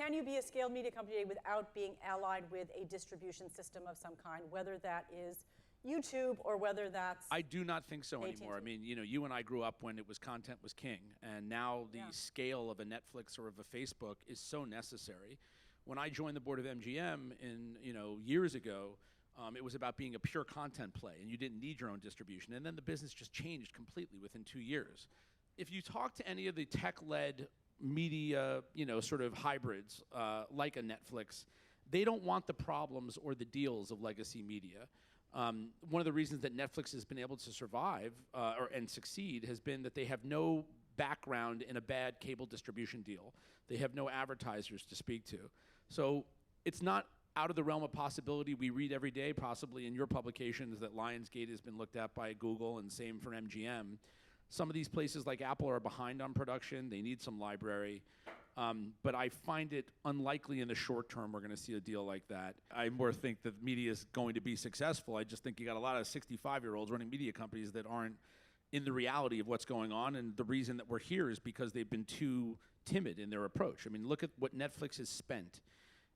can you be a scaled media company without being allied with a distribution system of some kind, whether that is YouTube or whether that's I do not think so AT&T. anymore. I mean, you and I grew up when it was content was king, and now the scale of a Netflix or of a Facebook is so necessary. When I joined the board of MGM in years ago, it was about being a pure content play, and you didn't need your own distribution. And then the business just changed completely within 2 years. If you talk to any of the tech-led media, sort of hybrids like a Netflix, they don't want the problems or the deals of legacy media. One of the reasons that Netflix has been able to survive and succeed has been that they have no background in a bad cable distribution deal. They have no advertisers to speak to. So it's not out of the realm of possibility. We read every day, possibly in your publications, that Lionsgate has been looked at by Google, and same for MGM. Some of these places like Apple are behind on production. They need some library. But I find it unlikely in the short term we're going to see a deal like that. I more think that media is going to be successful. I just think you got a lot of 65-year-olds running media companies that aren't in the reality of what's going on, and the reason that we're here is because they've been too timid in their approach. I mean, look at what Netflix has spent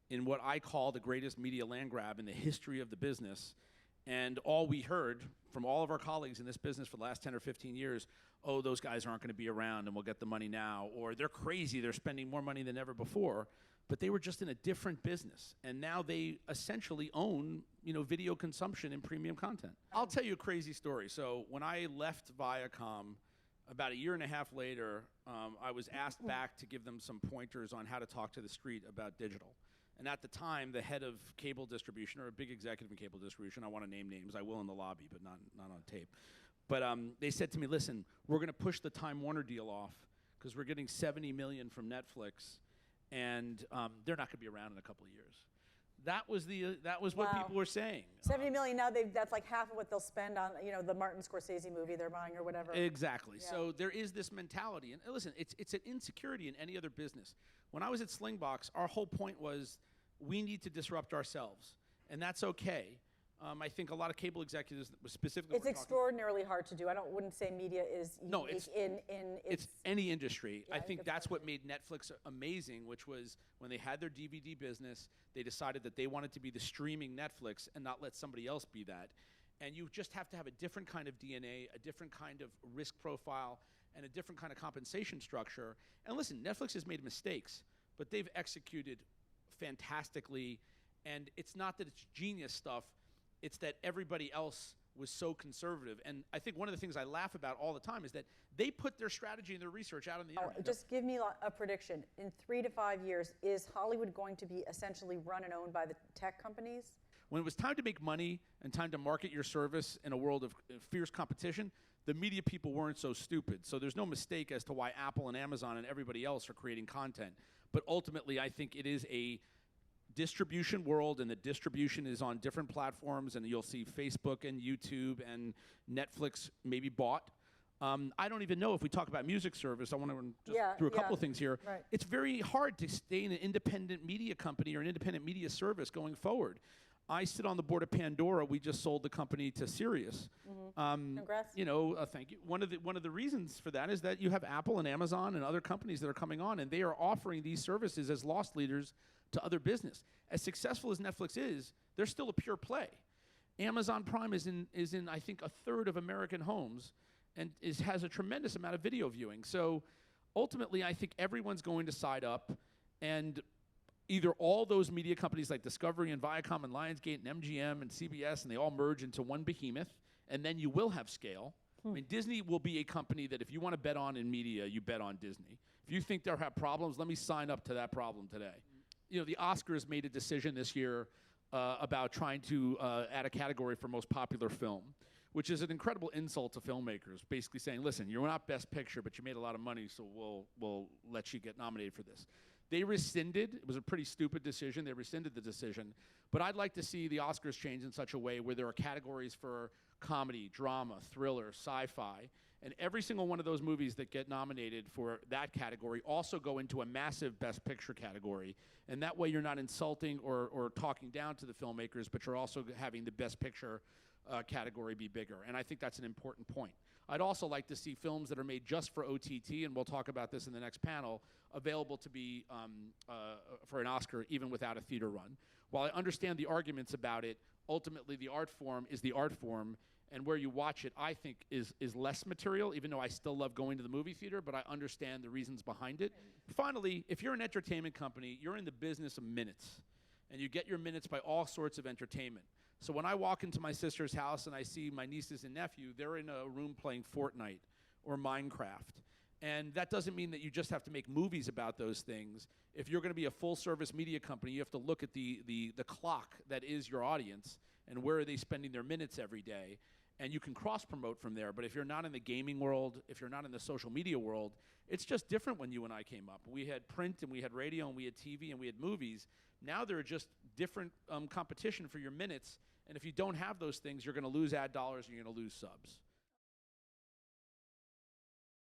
in what I call the greatest media land grab in the history of the business. And all we heard from all of our colleagues in this business for the last 10 or 15 years, oh, those guys aren't going to be around and we'll get the money now, or they're crazy, they're spending more money than ever before. But they were just in a different business. And now they essentially own, video consumption and premium content. I'll tell you a crazy story. So when I left Viacom, about a year and a half later, I was asked back to give them some pointers on how to talk to the street about digital. And at the time, the head of cable distribution, or a big executive in cable distribution, I want to name names, I will in the lobby, but not on tape. But they said to me, listen, we're going to push the Time Warner deal off because we're getting $70 million from Netflix, and they're not going to be around in a couple of years. That was what people were saying. $70 million now, that's like half of what they'll spend on, the Martin Scorsese movie they're buying or whatever. Exactly. Yeah. So there is this mentality. And listen, it's an insecurity in any other business. When I was at Slingbox, our whole point was we need to disrupt ourselves. And that's okay. I think a lot of cable executives specifically. It's extraordinarily hard to do. I wouldn't say media is unique. No, it's any industry. Yeah, I think that's what made Netflix amazing, which was when they had their DVD business, they decided that they wanted to be the streaming Netflix and not let somebody else be that. And you just have to have a different kind of DNA, a different kind of risk profile, and a different kind of compensation structure. And listen, Netflix has made mistakes, but they've executed fantastically. And it's not that it's genius stuff. It's that everybody else was so conservative. And I think one of the things I laugh about all the time is that they put their strategy and their research out on the internet. Just give me a prediction. In 3 to 5 years, is Hollywood going to be essentially run and owned by the tech companies? When it was time to make money and time to market your service in a world of fierce competition, the media people weren't so stupid. So there's no mistake as to why Apple and Amazon and everybody else are creating content. But ultimately, I think it is a distribution world, and the distribution is on different platforms, and you'll see Facebook and YouTube and Netflix maybe bought. I don't even know if we talk about music service. I want to just through a couple of things here. Right. It's very hard to stay in an independent media company or an independent media service going forward. I sit on the board of Pandora. We just sold the company to Sirius. Congrats. Thank you. One of the reasons for that is that you have Apple and Amazon and other companies that are coming on, and they are offering these services as loss leaders to other business. As successful as Netflix is, they're still a pure play. Amazon Prime is in I think a third of American homes, and has a tremendous amount of video viewing. So ultimately, I think everyone's going to side up, and either all those media companies like Discovery and Viacom and Lionsgate and MGM and CBS, and they all merge into one behemoth, and then you will have scale. I mean, Disney will be a company that if you want to bet on in media, you bet on Disney. If you think they'll have problems, let me sign up to that problem today. The Oscars made a decision this year about trying to add a category for most popular film, which is an incredible insult to filmmakers, basically saying, listen, you're not Best Picture, but you made a lot of money, so we'll let you get nominated for this. They rescinded. It was a pretty stupid decision. They rescinded the decision. But I'd like to see the Oscars change in such a way where there are categories for comedy, drama, thriller, sci-fi, and every single one of those movies that get nominated for that category also go into a massive Best Picture category. And that way you're not insulting or talking down to the filmmakers, but you're also having the Best Picture category be bigger, and I think that's an important point. I'd also like to see films that are made just for OTT, and we'll talk about this in the next panel, available to be for an Oscar even without a theater run. While I understand the arguments about it, ultimately the art form is the art form, and where you watch it, I think, is less material, even though I still love going to the movie theater, but I understand the reasons behind it. Finally, if you're an entertainment company, you're in the business of minutes, and you get your minutes by all sorts of entertainment. So when I walk into my sister's house and I see my nieces and nephew, they're in a room playing Fortnite or Minecraft. And that doesn't mean that you just have to make movies about those things. If you're going to be a full-service media company, you have to look at the clock that is your audience and where are they spending their minutes every day. And you can cross-promote from there. But if you're not in the gaming world, if you're not in the social media world, it's just different when you and I came up. We had print and we had radio and we had TV and we had movies. Now there are just different competition for your minutes. And if you don't have those things, you're going to lose ad dollars and you're going to lose subs.